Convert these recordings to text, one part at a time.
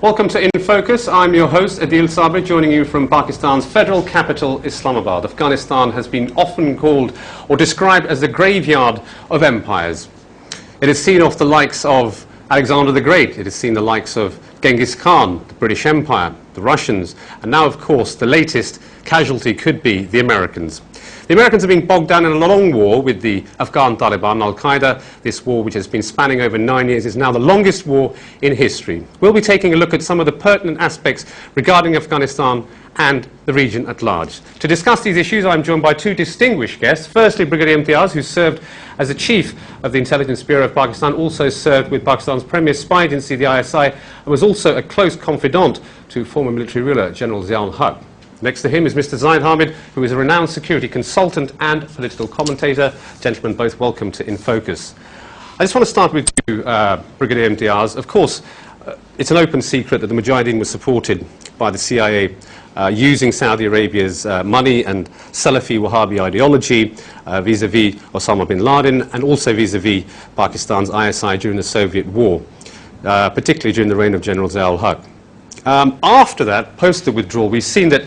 Welcome to In Focus. I'm your host, Adil Sabri, joining you from Pakistan's federal capital, Islamabad. Afghanistan has been often called or described as the graveyard of empires. It has seen off the likes of Alexander the Great. It has seen the likes of Genghis Khan, the British Empire, the Russians, and now, of course, the latest casualty could be the Americans. The Americans have been bogged down in a long war with the Afghan Taliban, Al-Qaeda. This war, which has been spanning over 9 years, is now the longest war in history. We'll be taking a look at some of the pertinent aspects regarding Afghanistan and the region at large. To discuss these issues, I'm joined by two distinguished guests. Firstly, Brigadier Imtiaz, who served as the Chief of the Intelligence Bureau of Pakistan, also served with Pakistan's premier spy agency, the ISI, and was also a close confidant to former military ruler General Zia-ul-Haq. Next to him is Mr. Zaid Hamid, who is a renowned security consultant and political commentator. Gentlemen, both welcome to In Focus. I just want to start with you, Brigadier Imtiaz. Of course, it's an open secret that the Mujahideen was supported by the CIA using Saudi Arabia's money and Salafi Wahhabi ideology vis-à-vis Osama bin Laden and also vis-à-vis Pakistan's ISI during the Soviet war, particularly during the reign of General Zia-ul-Haq. After that, post the withdrawal, we've seen that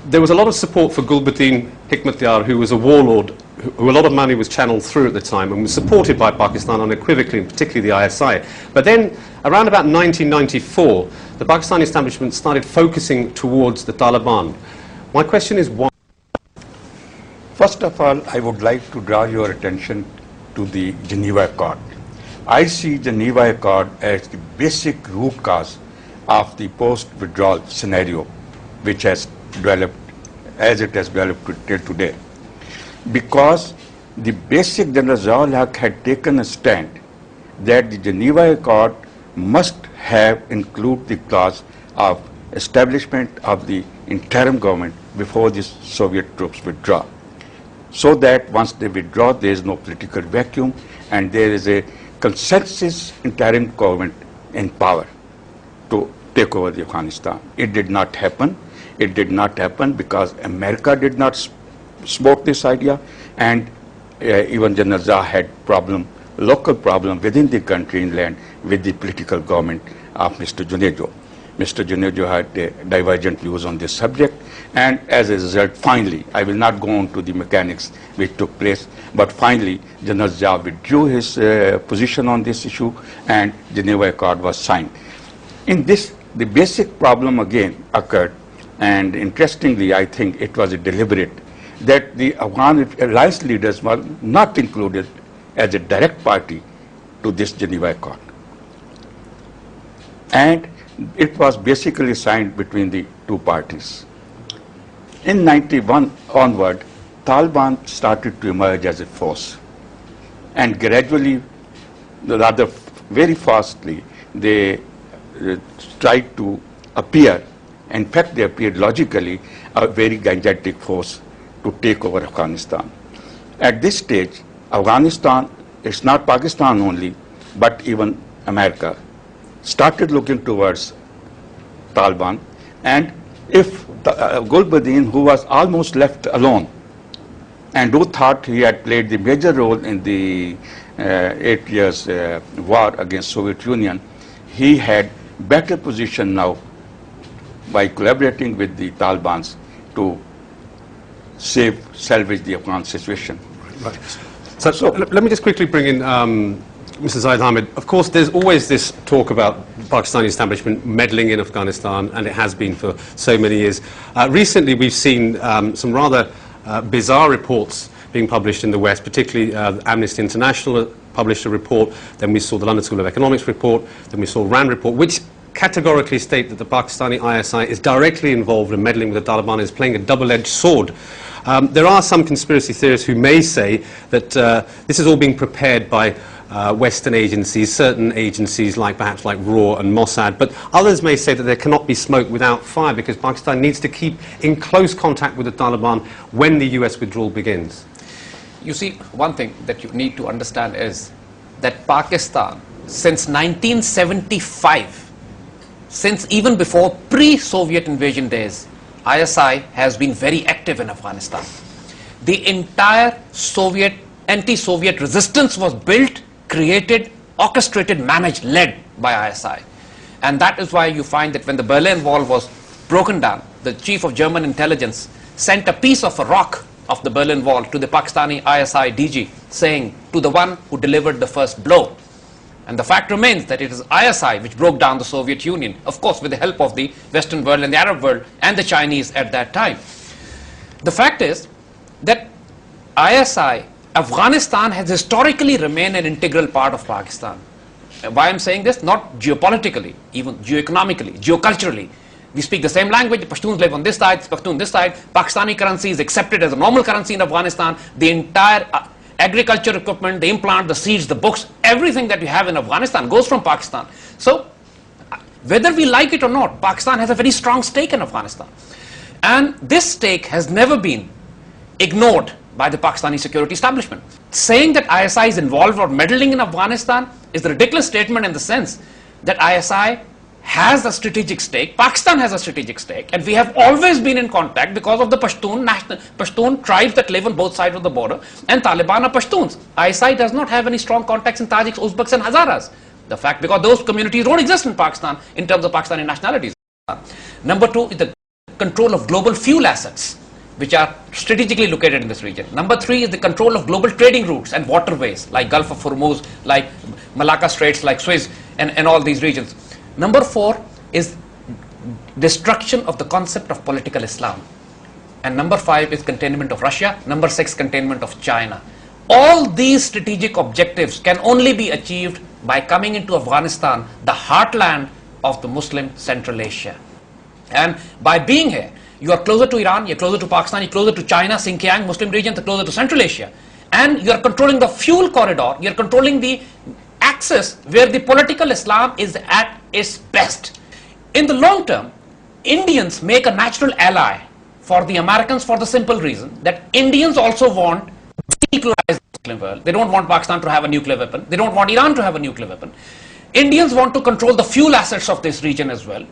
there was a lot of support for Gulbuddin Hikmatyar, who was a warlord, who a lot of money was channeled through at the time and was supported by Pakistan unequivocally, and particularly the ISI. But then, around about 1994, the Pakistani establishment started focusing towards the Taliban. My question is why? First of all, I would like to draw your attention to the Geneva Accord. I see Geneva Accord as the basic root cause of the post-withdrawal scenario which has developed as it has developed till today. Because the basic General Zia-ul-Haq had taken a stand that the Geneva Accord must have include the clause of establishment of the interim government before the Soviet troops withdraw. So that once they withdraw, there is no political vacuum and there is a consensus interim government in power to take over the Afghanistan. It did not happen. It did not happen because America did not support this idea, and even General Zia had local problem within the country inland with the political government of Mr. Junejo. Mr. Junejo had divergent views on this subject, and as a result, finally, I will not go on to the mechanics which took place, but finally, General Zia withdrew his position on this issue, and Geneva Accord was signed. In this, the basic problem again occurred, and interestingly, I think it was deliberate, that the Afghan alliance leaders were not included as a direct party to this Geneva Accord. And it was basically signed between the two parties. In 91 onward, Taliban started to emerge as a force, and gradually, rather very fastly, they tried to appear. In fact, they appeared logically a very gigantic force to take over Afghanistan. At this stage, Afghanistan, it's not Pakistan only, but even America, started looking towards Taliban, and if Gulbuddin, who was almost left alone, and who thought he had played the major role in the 8 years war against Soviet Union, he had better position now by collaborating with the Taliban to salvage the Afghan situation. Right. So let me just quickly bring in Mr. Zaid Hamid. Of course, there's always this talk about the Pakistani establishment meddling in Afghanistan, and it has been for so many years. Recently, we've seen some rather bizarre reports being published in the West, particularly Amnesty International published a report, then we saw the London School of Economics report, then we saw RAND report, which categorically state that the Pakistani ISI is directly involved in meddling with the Taliban, is playing a double-edged sword. There are some conspiracy theorists who may say that this is all being prepared by Western agencies, certain agencies perhaps like RAW and Mossad, but others may say that there cannot be smoke without fire because Pakistan needs to keep in close contact with the Taliban when the US withdrawal begins. You see, one thing that you need to understand is that Pakistan, since 1975, since even before pre-Soviet invasion days, ISI has been very active in Afghanistan. The entire Soviet, anti-Soviet resistance was built, created, orchestrated, managed, led by ISI. And that is why you find that when the Berlin Wall was broken down, the chief of German intelligence sent a piece of a rock of the Berlin Wall to the Pakistani ISI DG, saying, to the one who delivered the first blow. And the fact remains that it is ISI which broke down the Soviet Union, of course with the help of the Western world and the Arab world and the Chinese at that time. The fact is that ISI, Afghanistan has historically remained an integral part of Pakistan. Why I'm saying this? Not geopolitically, even geoeconomically, geoculturally. We speak the same language, the Pashtuns live on this side, Pashtun this side, Pakistani currency is accepted as a normal currency in Afghanistan, the entire agriculture equipment, the implant, the seeds, the books, everything that we have in Afghanistan goes from Pakistan. So, whether we like it or not, Pakistan has a very strong stake in Afghanistan. And this stake has never been ignored by the Pakistani security establishment. Saying that ISI is involved or meddling in Afghanistan is a ridiculous statement in the sense that ISI has a strategic stake, Pakistan has a strategic stake, and we have always been in contact because of the Pashtun tribes that live on both sides of the border, and Taliban are Pashtuns. ISI does not have any strong contacts in Tajiks, Uzbeks and Hazaras. The fact, because those communities don't exist in Pakistan in terms of Pakistani nationalities. Number two is the control of global fuel assets, which are strategically located in this region. Number three is the control of global trading routes and waterways, like Gulf of Hormuz, like Malacca Straits, like Suez, and all these regions. Number four is destruction of the concept of political Islam. And number five is containment of Russia. Number six, containment of China. All these strategic objectives can only be achieved by coming into Afghanistan, the heartland of the Muslim Central Asia. And by being here, you are closer to Iran, you're closer to Pakistan, you're closer to China, Xinjiang, Muslim region, you're closer to Central Asia. And you're controlling the fuel corridor, you're controlling the axis where the political Islam is at its best. In the long term, Indians make a natural ally for the Americans for the simple reason that Indians also want to denuclearize the Muslim world. They don't want Pakistan to have a nuclear weapon. They don't want Iran to have a nuclear weapon. Indians want to control the fuel assets of this region as well.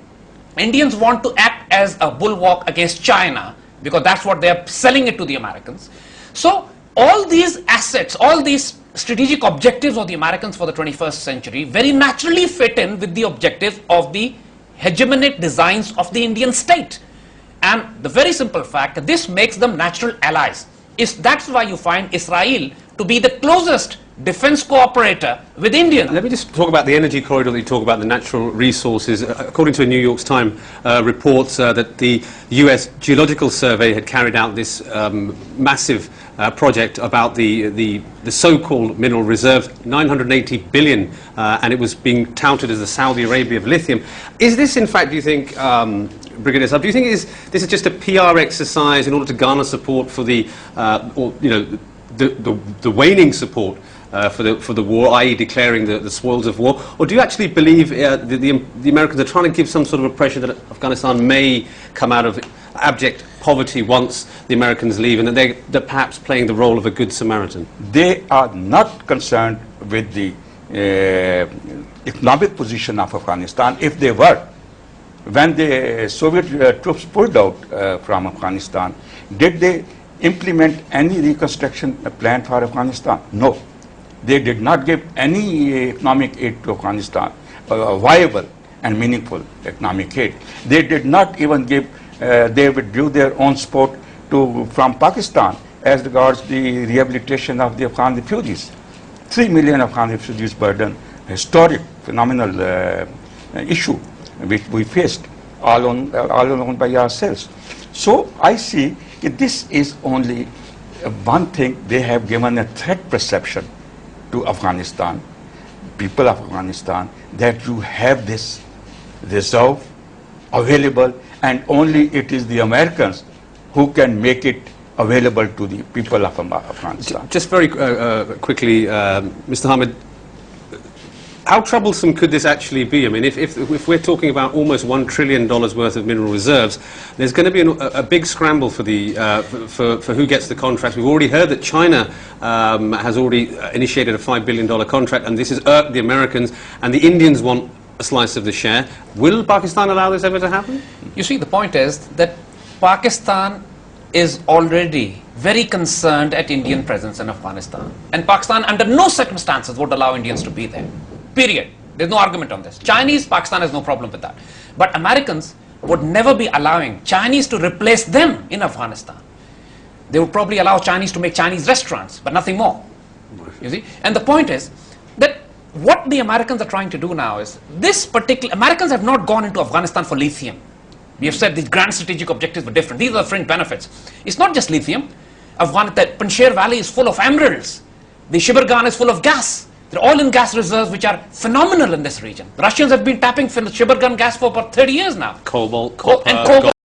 Indians want to act as a bulwark against China because that's what they are selling it to the Americans. So all these assets, all these strategic objectives of the Americans for the 21st century very naturally fit in with the objectives of the hegemonic designs of the Indian state. And the very simple fact that this makes them natural allies. That's why you find Israel to be the closest defense cooperator with India. Let me just talk about the energy corridor that you talk about, the natural resources. According to a New York Times report that the US Geological Survey had carried out this massive project about the so-called mineral reserves, 980 billion, and it was being touted as the Saudi Arabia of lithium. Is this, in fact, do you think, Brigadier Saab, do you think this is just a PR exercise in order to garner support for the, the waning support for the war, i.e. declaring the spoils of war, or do you actually believe the Americans are trying to give some sort of impression that Afghanistan may come out of abject poverty once the Americans leave, and that they're perhaps playing the role of a good Samaritan? They are not concerned with the economic position of Afghanistan. If they were, when the Soviet troops pulled out from Afghanistan, did they implement any reconstruction plan for Afghanistan? No. They did not give any economic aid to Afghanistan, viable and meaningful economic aid. They did not even give, they withdrew their own support from Pakistan as regards the rehabilitation of the Afghan refugees. 3 million Afghan refugees burden, historic, phenomenal issue which we faced all alone by ourselves. So I see that this is only one thing. They have given a threat perception to Afghanistan, people of Afghanistan, that you have this reserve available and only it is the Americans who can make it available to the people of Afghanistan. Just very quickly, Mr. Hamid, how troublesome could this actually be? I mean, if we're talking about almost $1 trillion worth of mineral reserves, there's going to be a big scramble for for who gets the contracts. We've already heard that China has already initiated a $5 billion contract, and this has irked the Americans, and the Indians want a slice of the share. Will Pakistan allow this ever to happen? You see, the point is that Pakistan is already very concerned at Indian presence in Afghanistan, and Pakistan under no circumstances would allow Indians to be there. Period. There's no argument on this. Chinese, Pakistan has no problem with that. But Americans would never be allowing Chinese to replace them in Afghanistan. They would probably allow Chinese to make Chinese restaurants, but nothing more. You see? And the point is that what the Americans are trying to do now is, Americans have not gone into Afghanistan for lithium. We have said these grand strategic objectives were different. These are the fringe benefits. It's not just lithium. The Panjshir Valley is full of emeralds. The Shibargan is full of gas. There are oil and gas reserves which are phenomenal in this region. The Russians have been tapping Shibargan gas for about 30 years now. Cobalt, copper, and cobalt